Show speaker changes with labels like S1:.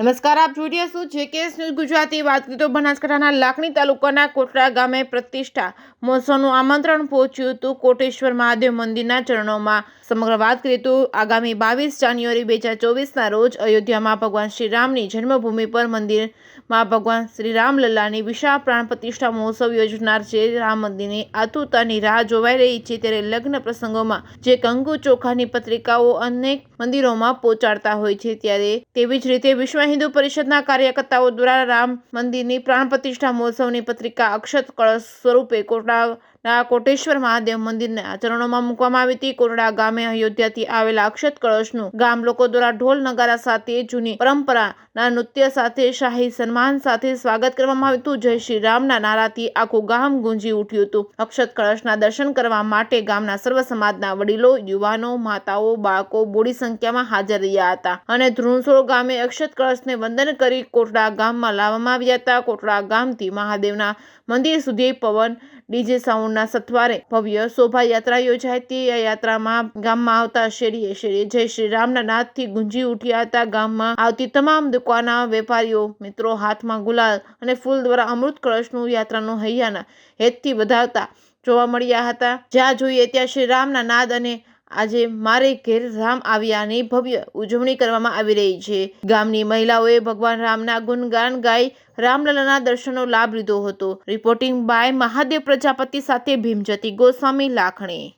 S1: નમસ્કાર, આપ જોઈ રહ્યા છો જેકેએસ ન્યૂઝ ગુજરાતી। વાત કરીએ તો બનાસકાંઠાના લાખણી તાલુકાના કોટડા ગામે પ્રતિષ્ઠા મહોત્સવનું આમંત્રણ પહોંચ્યું હતું કોટેશ્વર મહાદેવ મંદિરના ચરણોમાં। સમગ્ર વાત કરીએ તો આગામી 22 જાન્યુઆરી 2024ના રોજ અયોધ્યામાં ભગવાન શ્રીરામની જન્મભૂમિ પર મંદિરમાં ભગવાન શ્રી રામલલ્લાની વિશાળ પ્રાણ પ્રતિષ્ઠા મહોત્સવ યોજનાર છે। રામ મંદિરની આતુરતાની રાહ જોવાઈ રહી છે, ત્યારે લગ્ન પ્રસંગોમાં જે કંકુ ચોખાની પત્રિકાઓ અનેક મંદિરોમાં પહોંચાડતા હોય છે, ત્યારે તેવી જ રીતે વિશ્વ હિન્દુ પરિષદના કાર્યકર્તાઓ દ્વારા રામ મંદિરની પ્રાણ પ્રતિષ્ઠા મહોત્સવની પત્રિકા અક્ષત કળશ સ્વરૂપે કોટડાના કોટેશ્વર મહાદેવ મંદિરના ચરણોમાં મૂકવામાં આવી હતી। કોટડા ગામે અયોધ્યાથી આવેલા અક્ષત કળશનું ગામ લોકો દ્વારા ઢોલ નગારા સાથે જૂની પરંપરાના નૃત્ય સાથે શાહી સન્માન સાથે સ્વાગત કરવામાં આવ્યું હતું। જય શ્રી રામના નારાથી આખું ગામ ગુંજી ઉઠ્યું હતું। અક્ષત કળશના દર્શન કરવા માટે ગામના સર્વ સમાજના વડીલો, યુવાનો, માતાઓ, બાળકો બોડી સંખ્યામાં હાજર રહ્યા હતા અને ધ્રુણસોળ ગામે અક્ષત કળશને વંદન કરી કોટડા ગામમાં લાવવામાં આવ્યા હતા। કોટડા ગામથી મહાદેવના મંદિર સુધી પવન ડીજે સાઉન્ડના સથવારે ભવ્ય શોભાયાત્રા યોજાઈ હતી। આ યાત્રામાં ગામમાં આવતા શેરીએ શેરીએ જય શ્રી રામના નાદથી ગુંજી ઉઠ્યા હતા। ગામમાં આવતી તમામ દુકાનના વેપારીઓ મિત્રો હાથમાં ગુલાલ અને ફૂલ દ્વારા અમૃત કળશનું યાત્રાનું હૈયાના હેતથી વધાવતા જોવા મળ્યા હતા। જ્યાં જોઈએ ત્યાં શ્રી રામના નાદ અને આજે મારે ઘેર રામ આવ્યાની ભવ્ય ઉજવણી કરવામાં આવી રહી છે। ગામની મહિલાઓએ ભગવાન રામના ગુણગાન ગાઈ રામલલ્લાના દર્શનનો લાભ લીધો હતો। રિપોર્ટિંગ બાય મહાદેવ પ્રજાપતિ સાથે ભીમજતી ગોસ્વામી, લાખણી।